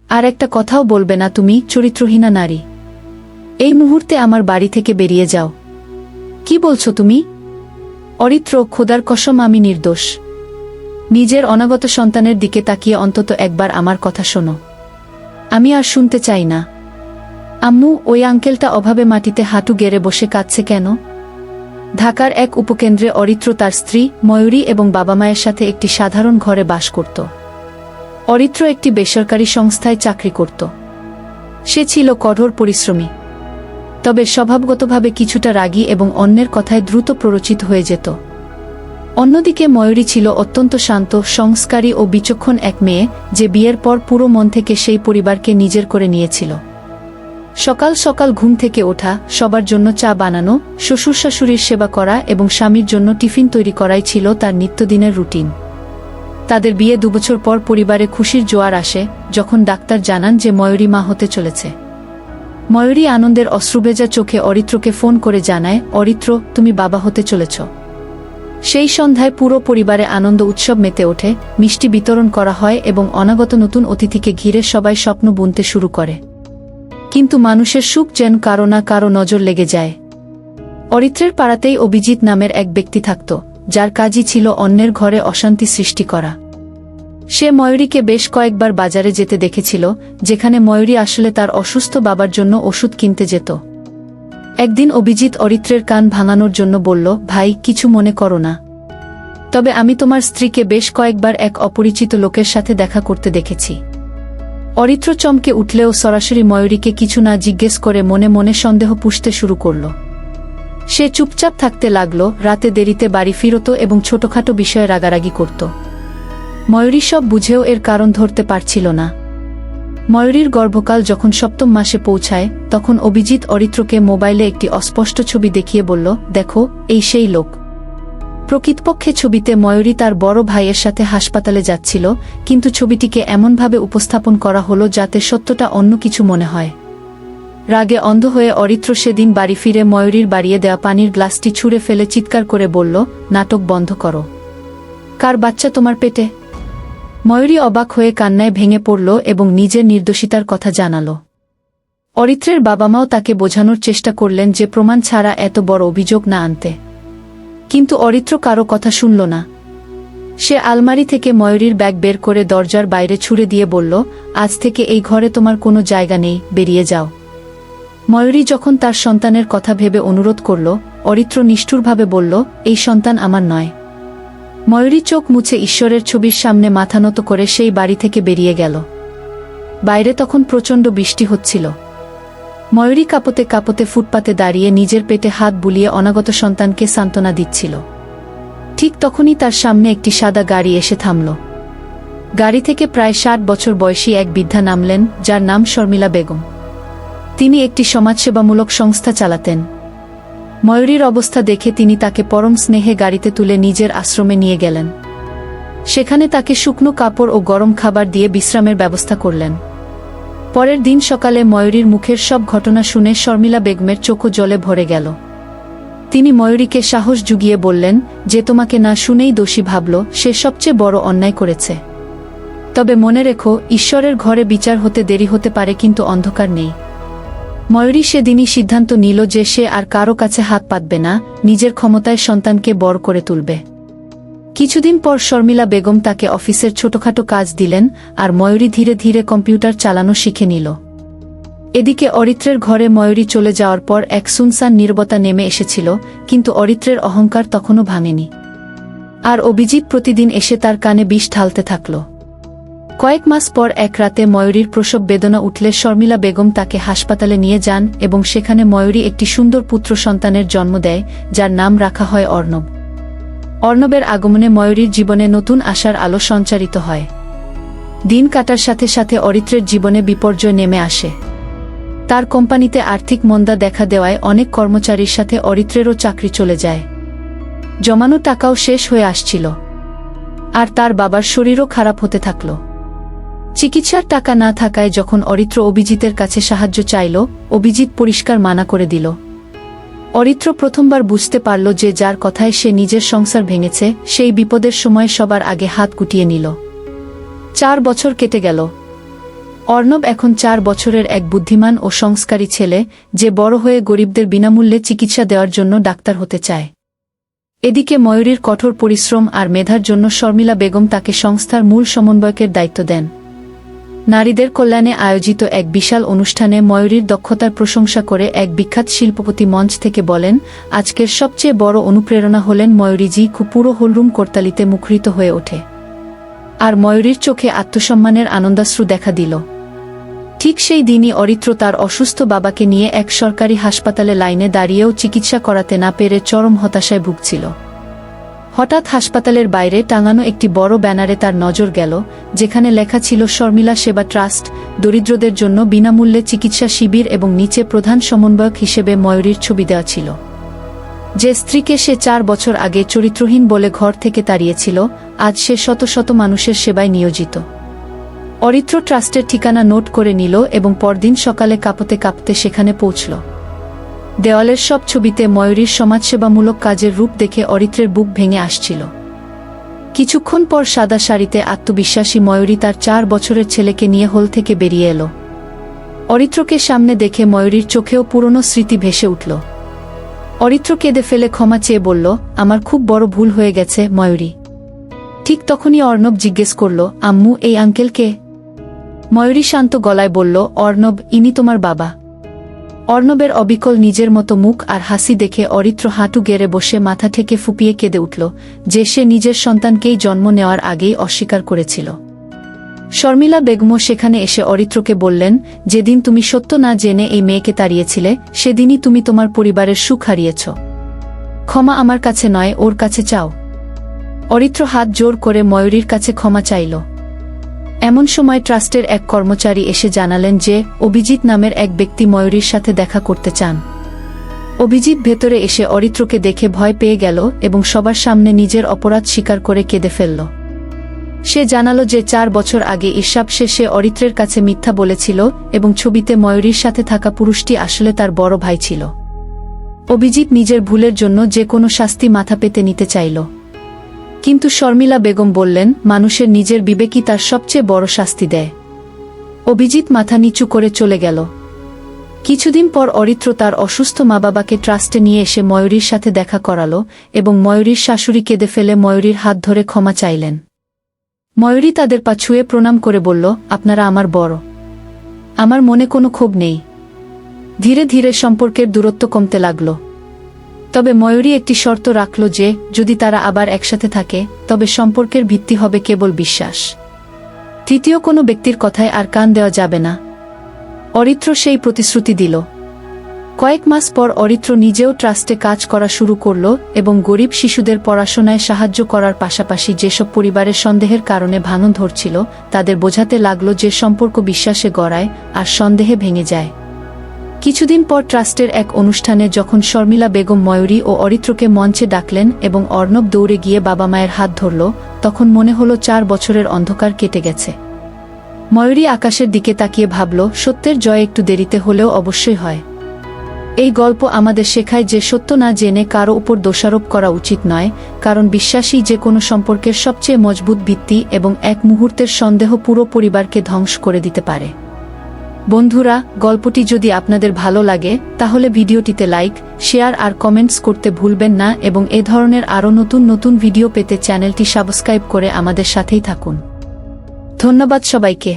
আর একটা কথাও বলবে না তুমি চরিত্রহীনা নারী। এই মুহূর্তে আমার বাড়ি থেকে বেরিয়ে যাও। কি বলছো তুমি? অরিত্র, খোদার কসম আমি নির্দোষ। নিজের অনাগত সন্তানের দিকে তাকিয়ে অন্তত একবার আমার কথা শোনো। আমি আর শুনতে চাই না। আম্মু, ওই আঙ্কেলটা অভাবে মাটিতে হাঁটু গেড়ে বসে কাঁদছে কেন? ঢাকার এক উপকেন্দ্রে অরিত্র তার স্ত্রী ময়ূরী এবং বাবা মায়ের সাথে একটি সাধারণ ঘরে বাস করত। অরিত্র একটি বেসরকারি সংস্থায় চাকরি করত। সে ছিল কঠোর পরিশ্রমী, তবে স্বভাবগতভাবে কিছুটা রাগী এবং অন্যের কথায় দ্রুত প্ররোচিত হয়ে যেত। অন্যদিকে ময়ূরী ছিল অত্যন্ত শান্ত, সংস্কারী ও বিচক্ষণ এক মেয়ে, যে বিয়ের পর পুরো মন থেকে সেই পরিবারকে নিজের করে নিয়েছিল। সকাল সকাল ঘুম থেকে ওঠা, সবার জন্য চা বানানো, শ্বশুর শাশুড়ির সেবা করা এবং স্বামীর জন্য টিফিন তৈরি করাই ছিল তার নিত্যদিনের রুটিন। তাদের বিয়ে 2 বছর পর পরিবারে খুশির জোয়ার আসে, যখন ডাক্তার জানান যে ময়ূরী মা হতে চলেছে। ময়ূরী আনন্দের অশ্রুভেজা চোখে অরিত্রকে ফোন করে জানায়, অরিত্র, তুমি বাবা হতে চলেছ। সেই সন্ধ্যায় পুরো পরিবারে আনন্দ উৎসব মেতে ওঠে, মিষ্টি বিতরণ করা হয় এবং অনাগত নতুন অতিথিকে ঘিরে সবাই স্বপ্ন বুনতে শুরু করে। কিন্তু মানুষের সুখ যেন কারো না কারো নজর লেগে যায়। অরিত্রের পাড়াতেই অভিজিৎ নামের এক ব্যক্তি থাকত, যার কাজই ছিল অন্যের ঘরে অশান্তি সৃষ্টি করা। সে ময়ূরীকে বেশ কয়েকবার বাজারে যেতে দেখেছিল, যেখানে ময়ূরী আসলে তার অসুস্থ বাবার জন্য ওষুধ কিনতে যেত। একদিন অভিজিৎ অরিত্রের কান ভাঙানোর জন্য বলল, ভাই, কিছু মনে করো না, তবে আমি তোমার স্ত্রীকে বেশ কয়েকবার এক অপরিচিত লোকের সাথে দেখা করতে দেখেছি। অরিত্র চমকে উঠলেও সরাসরি ময়ূরীকে কিছু না জিজ্ঞেস করে মনে মনে সন্দেহ পুষতে শুরু করল। সে চুপচাপ থাকতে লাগল, রাতে দেরিতে বাড়ি ফিরত এবং ছোটখাটো বিষয়ে রাগারাগি করত। ময়ূরী সব বুঝেও এর কারণ ধরতে পারছিল না। ময়ূরীর গর্ভকাল যখন 7ম মাসে পৌঁছায়, তখন অভিজিৎ অরিত্রকে মোবাইলে একটি অস্পষ্ট ছবি দেখিয়ে বলল, দেখো, এই সেই লোক। প্রকৃতপক্ষে ছবিতে ময়ূরী তার বড় ভাইয়ের সাথে হাসপাতালে যাচ্ছিল, কিন্তু ছবিটিকে এমনভাবে উপস্থাপন করা হলো যাতে সত্যটা অন্য কিছু মনে হয়। রাগে অন্ধ হয়ে অরিত্র সেদিন বাড়ি ফিরে ময়ূরীর বাড়িয়ে দেওয়া পানির গ্লাসটি ছুঁড়ে ফেলে চিৎকার করে বলল, নাটক বন্ধ করো। কার বাচ্চা তোমার পেটে? ময়ূরী অবাক হয়ে কান্নায় ভেঙে পড়ল এবং নিজের নির্দোষিতার কথা জানাল। অরিত্রের বাবা মাও তাকে বোঝানোর চেষ্টা করলেন যে প্রমাণ ছাড়া এত বড় অভিযোগ না আনতে, কিন্তু অরিত্র কারো কথা শুনল না। সে আলমারি থেকে ময়ূরীর ব্যাগ বের করে দরজার বাইরে ছুঁড়ে দিয়ে বলল, আজ থেকে এই ঘরে তোমার কোনো জায়গা নেই, বেরিয়ে যাও। ময়ূরী যখন তার সন্তানের কথা ভেবে অনুরোধ করল, অরিত্র নিষ্ঠুরভাবে বলল, এই সন্তান আমার নয়। ময়ূরী চোখ মুছে ঈশ্বরের ছবির সামনে মাথা নত করে সেই বাড়ি থেকে বেরিয়ে গেল। বাইরে তখন প্রচণ্ড বৃষ্টি হচ্ছিল। ময়ূরী কাঁপতে কাঁপতে ফুটপাতে দাঁড়িয়ে নিজের পেটে হাত বুলিয়ে অনাগত সন্তানকে সান্ত্বনা দিচ্ছিল। ঠিক তখনই তার সামনে একটি সাদা গাড়ি এসে থামল। গাড়ি থেকে প্রায় 60 বছর বয়সী এক বৃদ্ধা নামলেন, যার নাম শর্মিলা বেগম। তিনি একটি সমাজসেবামূলক সংস্থা চালাতেন। ময়ূরীর অবস্থা দেখে তিনি তাকে পরম স্নেহে গাড়িতে তুলে নিজের আশ্রমে নিয়ে গেলেন। সেখানে তাকে শুকনো কাপড় ও গরম খাবার দিয়ে বিশ্রামের ব্যবস্থা করলেন। পরের দিন সকালে ময়ূরীর মুখের সব ঘটনা শুনে শর্মিলা বেগমের চোখও জলে ভরে গেল। তিনি ময়ূরীকে সাহস জুগিয়ে বললেন, যে তোমাকে না শুনেই দোষী ভাবল, সে সবচেয়ে বড় অন্যায় করেছে। তবে মনে রেখো, ঈশ্বরের ঘরে বিচার হতে দেরি হতে পারে, কিন্তু অন্ধকার নেই। ময়ূরী সেদিনই সিদ্ধান্ত নিল যে সে আর কারো কাছে হাত পাতবে না, নিজের ক্ষমতায় সন্তানকে বড় করে তুলবে। কিছুদিন পর শর্মিলা বেগম তাকে অফিসের ছোটখাটো কাজ দিলেন, আর ময়ূরী ধীরে ধীরে কম্পিউটার চালানো শিখে নিল। এদিকে অরিত্রের ঘরে ময়ূরী চলে যাওয়ার পর এক সুনসান নীরবতা নেমে এসেছিল, কিন্তু অরিত্রের অহংকার তখনও ভাঙেনি। আর অভিজিৎ প্রতিদিন এসে তার কানে বিষ ঢালতে থাকল। কয়েক মাস পর এক রাতে ময়ূরীর প্রসব বেদনা উঠলে শর্মিলা বেগম তাকে হাসপাতালে নিয়ে যান এবং সেখানে ময়ূরী একটি সুন্দর পুত্র সন্তানের জন্ম দেয়, যার নাম রাখা হয় অর্ণব। অর্ণবের আগমনে ময়ূরীর জীবনে নতুন আশার আলো সঞ্চারিত হয়। দিন কাটার সাথে সাথে অরিত্রের জীবনে বিপর্যয় নেমে আসে। তার কোম্পানিতে আর্থিক মন্দা দেখা দেওয়ায় অনেক কর্মচারীর সাথে অরিত্রেরও চাকরি চলে যায়। জমানো টাকাও শেষ হয়ে আসছিল, আর তার বাবার শরীরও খারাপ হতে থাকল। চিকিৎসার টাকা না থাকায় যখন অরিত্র অভিজিতের কাছে সাহায্য চাইল, অভিজিৎ পরিষ্কার মানা করে দিল। অরিত্র প্রথমবার বুঝতে পারল যে যার কথায় সে নিজের সংসার ভেঙেছে, সেই বিপদের সময় সবার আগে হাত গুটিয়ে নিল। 4 বছর কেটে গেল। অর্ণব এখন 4 বছরের এক বুদ্ধিমান ও সংস্কারী ছেলে, যে বড় হয়ে গরিবদের বিনামূল্যে চিকিৎসা দেওয়ার জন্য ডাক্তার হতে চায়। এদিকে ময়ূরীর কঠোর পরিশ্রম আর মেধার জন্য শর্মিলা বেগম তাকে সংস্থার মূল সমন্বয়কের দায়িত্ব দেন। নারীদের কল্যাণে আয়োজিত এক বিশাল অনুষ্ঠানে ময়ূরীর দক্ষতার প্রশংসা করে এক বিখ্যাত শিল্পপতি মঞ্চ থেকে বলেন, আজকের সবচেয়ে বড় অনুপ্রেরণা হলেন ময়ূরীজি। পুরো হলরুম করতালিতে মুখরিত হয়ে ওঠে। আর ময়ূরীর চোখে আত্মসম্মানের আনন্দাশ্রু দেখা দিল। ঠিক সেই দিনই অরিত্র তার অসুস্থ বাবাকে নিয়ে এক সরকারি হাসপাতালে লাইনে দাঁড়িয়েও চিকিৎসা করাতে না পেরে চরম হতাশায় ভুগছিল। হঠাৎ হাসপাতালের বাইরে টাঙানো একটি বড় ব্যানারে তার নজর গেল, যেখানে লেখা ছিল শর্মিলা সেবা ট্রাস্ট, দরিদ্রদের জন্য বিনামূল্যে চিকিৎসা শিবির, এবং নিচে প্রধান সমন্বয়ক হিসেবে ময়ূরীর ছবি দেওয়া ছিল। যে স্ত্রীকে সে 4 বছর আগে চরিত্রহীন বলে ঘর থেকে তাড়িয়েছিল, আজ সে শত শত মানুষের সেবায় নিয়োজিত। অরিত্র ট্রাস্টের ঠিকানা নোট করে নিল এবং পরদিন সকালে কাঁপতে কাঁপতে সেখানে পৌঁছল। দেওয়ালের সব ছবিতে ময়ূরীর সমাজসেবামূলক কাজের রূপ দেখে অরিত্রের বুক ভেঙে আসছিল। কিছুক্ষণ পর সাদা শাড়িতে আত্মবিশ্বাসী ময়ূরী তার 4 বছরের ছেলেকে নিয়ে হল থেকে বেরিয়ে এলো। অরিত্রকে সামনে দেখে ময়ূরীর চোখেও পুরনো স্মৃতি ভেসে উঠল। অরিত্র কেঁদে ফেলে ক্ষমা চেয়ে বলল, আমার খুব বড় ভুল হয়ে গেছে ময়ূরী। ঠিক তখনই অর্ণব জিজ্ঞেস করল, আম্মু, এই আঙ্কেল কে? ময়ূরী শান্ত গলায় বলল, অর্ণব, ইনি তোমার বাবা। অর্ণবের অবিকল নিজের মতো মুখ আর হাসি দেখে অরিত্র হাঁটু গেড়ে বসে মাথা ঠেকে ফুপিয়ে কেঁদে উঠল, যে সে নিজের সন্তানকেই জন্ম নেওয়ার আগেই অস্বীকার করেছিল। শর্মিলা বেগমও সেখানে এসে অরিত্রকে বললেন, যেদিন তুমি সত্য না জেনে এই মেয়েকে তাড়িয়েছিলে, সেদিনই তুমি তোমার পরিবারের সুখ হারিয়েছ। ক্ষমা আমার কাছে নয়, ওর কাছে চাও। অরিত্র হাত জোর করে ময়ূরীর কাছে ক্ষমা চাইল। এমন সময় ট্রাস্টের এক কর্মচারী এসে জানালেন যে অভিজিৎ নামের এক ব্যক্তি ময়ূরীর সাথে দেখা করতে চান। অভিজিৎ ভেতরে এসে অরিত্রকে দেখে ভয় পেয়ে গেল এবং সবার সামনে নিজের অপরাধ স্বীকার করে কেঁদে ফেলল। সে জানালো যে 4 বছর আগে ঈর্ষাব সে অরিত্রের কাছে মিথ্যা বলেছিল এবং ছবিতে ময়ূরীর সাথে থাকা পুরুষটি আসলে তার বড় ভাই ছিল। অভিজিৎ নিজের ভুলের জন্য যে কোনো শাস্তি মাথা পেতে নিতে চাইল, কিন্তু শর্মিলা বেগম বললেন, মানুষের নিজের বিবেকই তার সবচেয়ে বড় শাস্তি দেয়। অভিজিৎ মাথা নিচু করে চলে গেল। কিছুদিন পর অরিত্র তার অসুস্থ মা বাবাকে ট্রাস্টে নিয়ে এসে ময়ূরীর সাথে দেখা করালো এবং ময়ূরীর শাশুড়ি কেঁদে ফেলে ময়ূরীর হাত ধরে ক্ষমা চাইলেন। ময়ূরী তাদের পা ছুঁয়ে প্রণাম করে বলল, আপনারা আমার বড়, আমার মনে কোনো ক্ষোভ নেই। ধীরে ধীরে সম্পর্কের দূরত্ব কমতে লাগল। তবে ময়ূরী একটি শর্ত রাখল যে যদি তারা আবার একসাথে থাকে, তবে সম্পর্কের ভিত্তি হবে কেবল বিশ্বাস। তৃতীয় কোনো ব্যক্তির কথায় আর কান দেওয়া যাবে না। অরিত্র সেই প্রতিশ্রুতি দিল। কয়েক মাস পর অরিত্র নিজেও ট্রাস্টে কাজ করা শুরু করল এবং গরিব শিশুদের পড়াশোনায় সাহায্য করার পাশাপাশি যেসব পরিবারের সন্দেহের কারণে ভাঙন ধরছিল, তাদের বোঝাতে লাগল যে সম্পর্ক বিশ্বাসে গড়ায় আর সন্দেহে ভেঙে যায়। কিছুদিন পর ট্রাস্টের এক অনুষ্ঠানে যখন শর্মিলা বেগম ময়ূরী ও অরিত্রকে মঞ্চে ডাকলেন এবং অর্ণব দৌড়ে গিয়ে বাবা মায়ের হাত ধরল, তখন মনে হলো 4 বছরের অন্ধকার কেটে গেছে। ময়ূরী আকাশের দিকে তাকিয়ে ভাবল, সত্যের জয় একটু দেরিতে হলেও অবশ্যই হয়। এই গল্প আমাদের শেখায় যে সত্য না জেনে কারো উপর দোষারোপ করা উচিত নয়, কারণ বিশ্বাসই যে কোনো সম্পর্কের সবচেয়ে মজবুত ভিত্তি এবং এক মুহূর্তের সন্দেহ পুরো পরিবারকে ধ্বংস করে দিতে পারে। বন্ধুরা, গল্পটি যদি আপনাদের ভালো লাগে তাহলে ভিডিওটিতে লাইক, শেয়ার আর কমেন্টস করতে ভুলবেন না এবং এ ধরনের আরও নতুন নতুন ভিডিও পেতে চ্যানেলটি সাবস্ক্রাইব করে আমাদের সাথেই থাকুন। ধন্যবাদ সবাইকে।